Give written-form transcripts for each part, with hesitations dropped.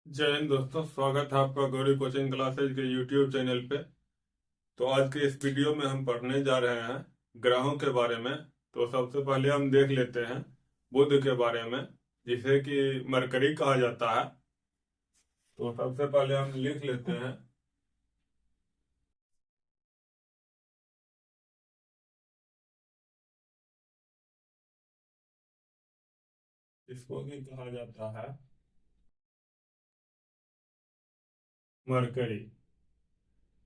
जय हिंद दोस्तों, स्वागत है आपका गौरी कोचिंग क्लासेज के यूट्यूब चैनल पे। तो आज के इस वीडियो में हम पढ़ने जा रहे हैं ग्रहों के बारे में। तो सबसे पहले हम देख लेते हैं बुध के बारे में, जिसे कि मरकरी कहा जाता है। तो सबसे पहले हम लिख लेते हैं इसको भी कहा जाता है मरकरी।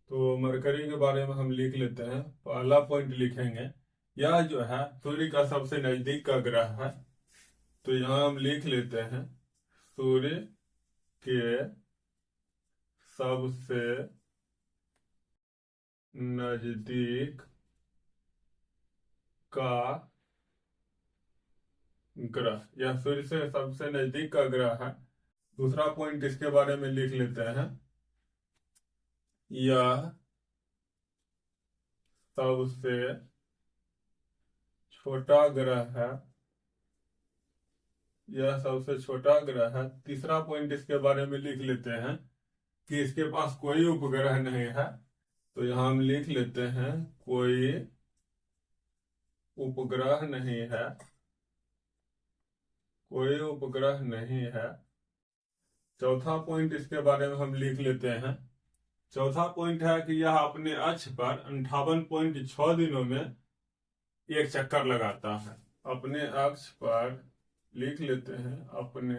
तो मरकरी के बारे में हम लिख लेते हैं। पहला पॉइंट लिखेंगे, यह जो है सूर्य का सबसे नजदीक का ग्रह है। तो यहाँ हम लिख लेते हैं सूर्य के सबसे नजदीक का ग्रह, यह सूर्य से सबसे नजदीक का ग्रह है। दूसरा पॉइंट इसके बारे में लिख लेते हैं, यह सबसे छोटा ग्रह है। यह सबसे छोटा ग्रह है। तीसरा पॉइंट इसके बारे में लिख लेते हैं कि इसके पास कोई उपग्रह नहीं है। तो यहाँ हम लिख लेते हैं कोई उपग्रह नहीं है। कोई उपग्रह नहीं है। चौथा पॉइंट इसके बारे में हम लिख लेते हैं। चौथा पॉइंट है कि यह अपने अक्ष पर 58.6 दिनों में एक चक्कर लगाता है। अपने अक्ष पर लिख लेते हैं, अपने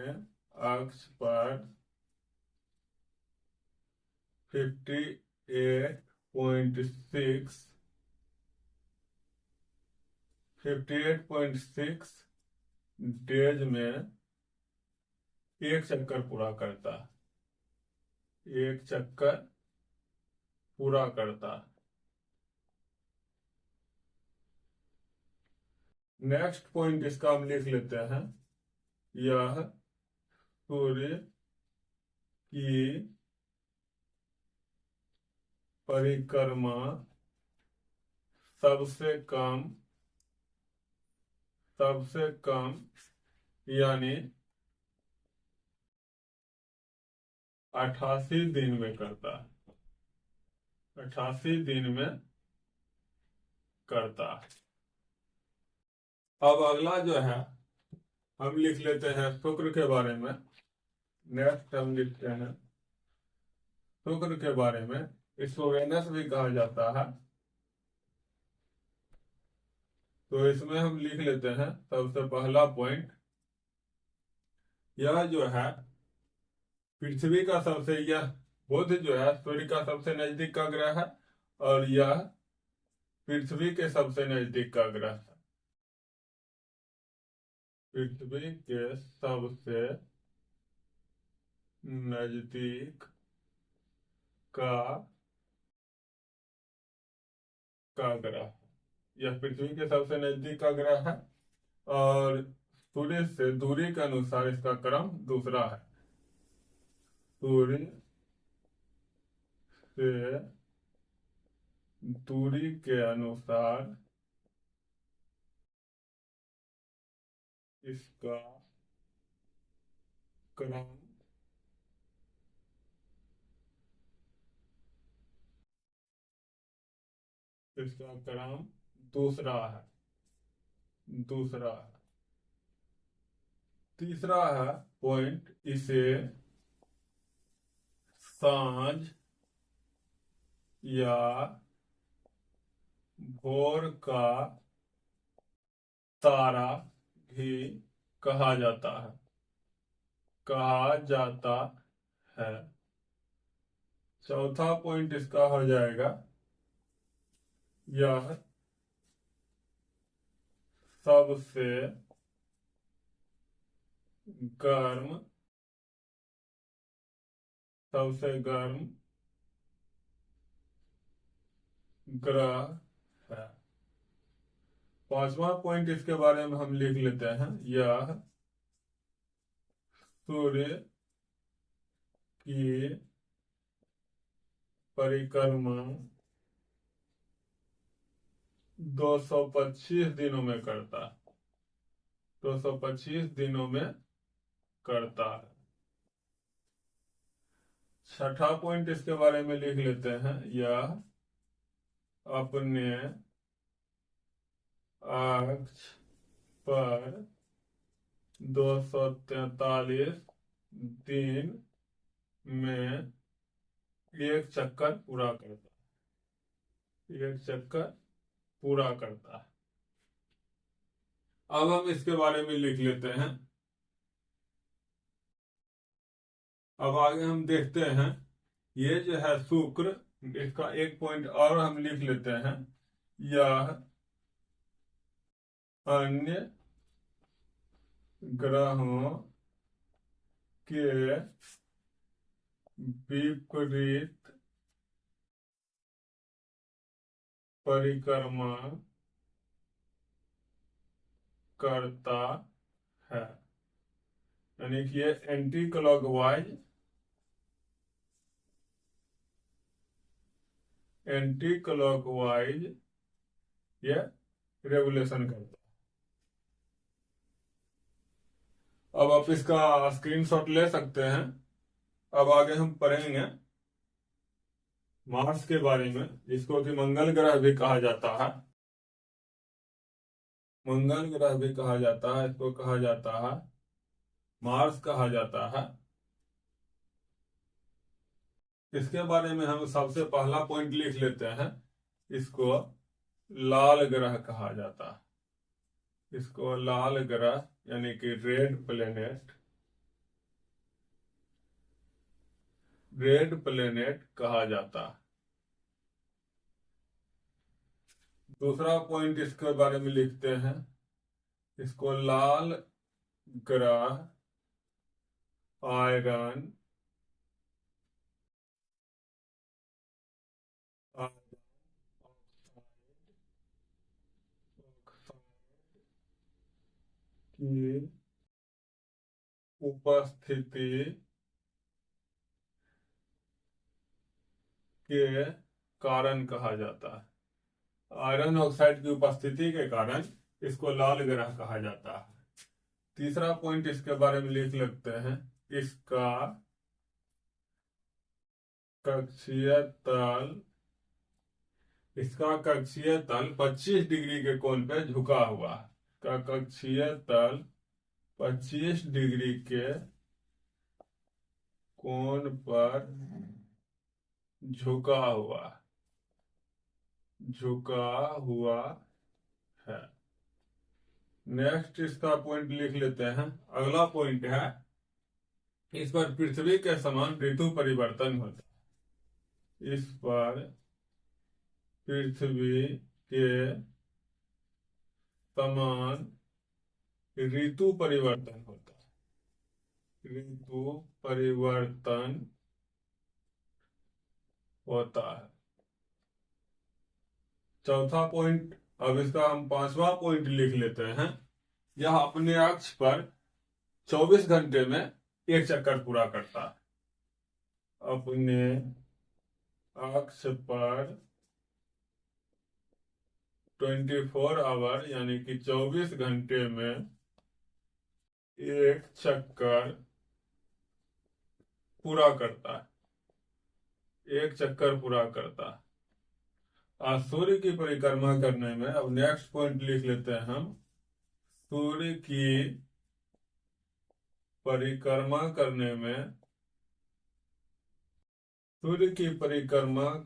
अक्ष पर 58.6 डेज में एक चक्कर पूरा करता है। एक चक्कर पूरा करता है। नेक्स्ट पॉइंट इसका हम लिख लेते हैं, यह सूर्य की परिक्रमा सबसे कम यानी 88 दिन में करता है। 88 दिन में करता है। अब अगला जो है हम लिख लेते हैं शुक्र के बारे में। नेक्स्ट हम लिखते हैं शुक्र के बारे में। इसको वेनस भी कहा जाता है। तो इसमें हम लिख लेते हैं सबसे पहला पॉइंट, यह जो है पृथ्वी का सबसे, यह बुध जो है सूर्य का सबसे नजदीक का ग्रह है और यह पृथ्वी के सबसे नजदीक का ग्रह है। पृथ्वी के सबसे नजदीक का ग्रह, यह पृथ्वी के सबसे नजदीक का ग्रह है और सूर्य से दूरी के अनुसार इसका क्रम दूसरा है। सूर्य से दूरी के अनुसार इसका क्रम दूसरा है। है। तीसरा है पॉइंट, इसे सांझ या भोर का तारा भी कहा जाता है। कहा जाता है। चौथा पॉइंट इसका हो जाएगा, यह सबसे गर्म गर्म ग्रह है। पांचवा पॉइंट इसके बारे में हम लिख लेते हैं, यह सूर्य की परिक्रमा 225 दिनों में करता है। 225 दिनों में करता है। छठा पॉइंट इसके बारे में लिख लेते हैं। यह अपने अक्ष पर 243 दिन में एक चक्कर पूरा करता है। एक चक्कर पूरा करता है। अब हम इसके बारे में लिख लेते हैं। अब आगे हम देखते हैं। ये जो है शुक्र, इसका एक पॉइंट और हम लिख लेते हैं। यह अन्य ग्रहों के विपरीत परिक्रमा करता है। यानी कि ये एंटी क्लॉकवाइज ये रेगुलेशन करता है। अब आप इसका स्क्रीनशॉट ले सकते हैं। अब आगे हम पढ़ेंगे मार्स के बारे में, जिसको कि मंगल ग्रह भी कहा जाता है। मंगल ग्रह भी कहा जाता है, इसको कहा जाता है मार्स कहा जाता है। इसके बारे में हम सबसे पहला पॉइंट लिख लेते हैं। इसको लाल ग्रह कहा जाता है। इसको लाल ग्रह यानी कि रेड प्लेनेट कहा जाता है। दूसरा पॉइंट इसके बारे में लिखते हैं। इसको लाल ग्रह आयरन की उपस्थिति के कारण कहा जाता है। आयरन ऑक्साइड की उपस्थिति के कारण इसको लाल ग्रह कहा जाता है। तीसरा पॉइंट इसके बारे में लिख लेते हैं। इसका कक्षीय तल 25 डिग्री के कोण पे झुका हुआ है। का कक्षीय तल 25 डिग्री के कोण पर झुका हुआ है। नेक्स्ट इसका पॉइंट लिख लेते हैं। अगला पॉइंट है, इस पर पृथ्वी के समान ऋतु परिवर्तन होता है। इस पर पृथ्वी के समान ऋतु परिवर्तन होता है। ऋतु परिवर्तन होता है। चौथा पॉइंट, अब इसका हम पांचवा पॉइंट लिख लेते हैं। यह अपने अक्ष पर 24 घंटे में एक चक्कर पूरा करता है। अपने अक्ष पर 24 आवर यानी कि 24 घंटे में एक चक्कर पूरा करता है। एक चक्कर पूरा करता है। आज सूर्य की परिक्रमा करने में, अब नेक्स्ट पॉइंट लिख लेते हैं हम। सूर्य की परिक्रमा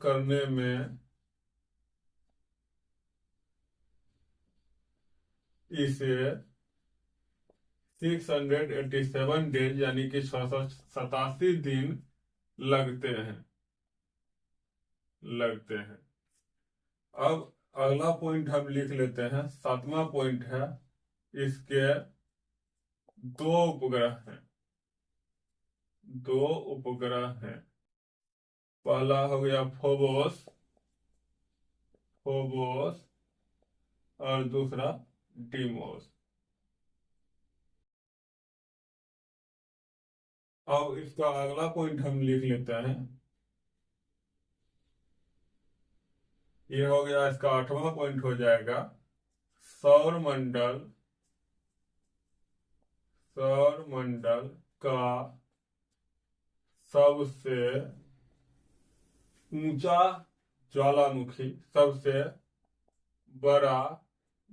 करने में इसे 687 डेज यानी कि 687 दिन लगते हैं। अब अगला पॉइंट हम लिख लेते हैं। सातवां पॉइंट है, इसके दो उपग्रह हैं। पहला हो गया फोबोस और दूसरा डीमोस। अब इसका अगला पॉइंट हम लिख लेते हैं। ये हो गया, इसका 8वां पॉइंट हो जाएगा सौर मंडल का सबसे ऊंचा ज्वालामुखी, सबसे बड़ा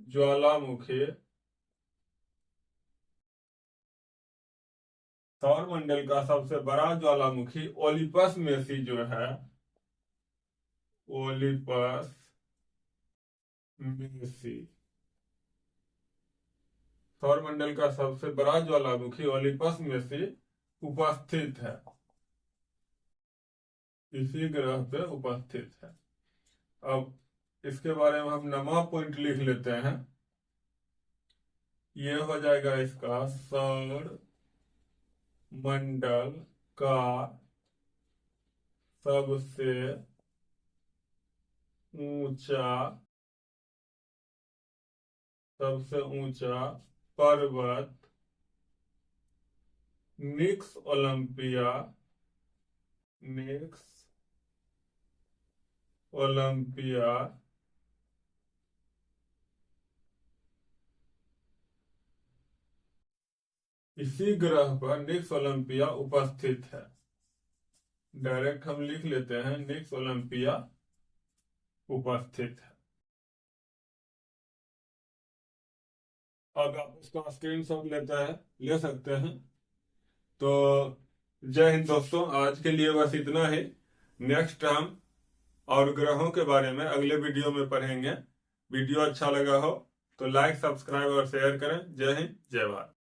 ज्वालामुखी सौरमंडल का सबसे बड़ा ज्वालामुखी ओलिपस में से जो है, ओलिपस में से सौरमंडल का सबसे बड़ा ज्वालामुखी ओलिपस में से उपस्थित है, इसी ग्रह पे उपस्थित है। अब इसके बारे में हम नमा पॉइंट लिख लेते हैं। ये हो जाएगा इसका सौर मंडल का सबसे ऊंचा पर्वत निक्स ओलंपिया इसी ग्रह पर निक्स ओलंपिया उपस्थित है। डायरेक्ट हम लिख लेते हैं निक्स ओलंपिया उपस्थित है। अब आप इसका स्क्रीनशॉट ले सकते हैं। तो जय हिंद दोस्तों, आज के लिए बस इतना ही। नेक्स्ट हम और ग्रहों के बारे में अगले वीडियो में पढ़ेंगे। वीडियो अच्छा लगा हो तो लाइक, सब्सक्राइब और शेयर करें। जय हिंद, जय भारत।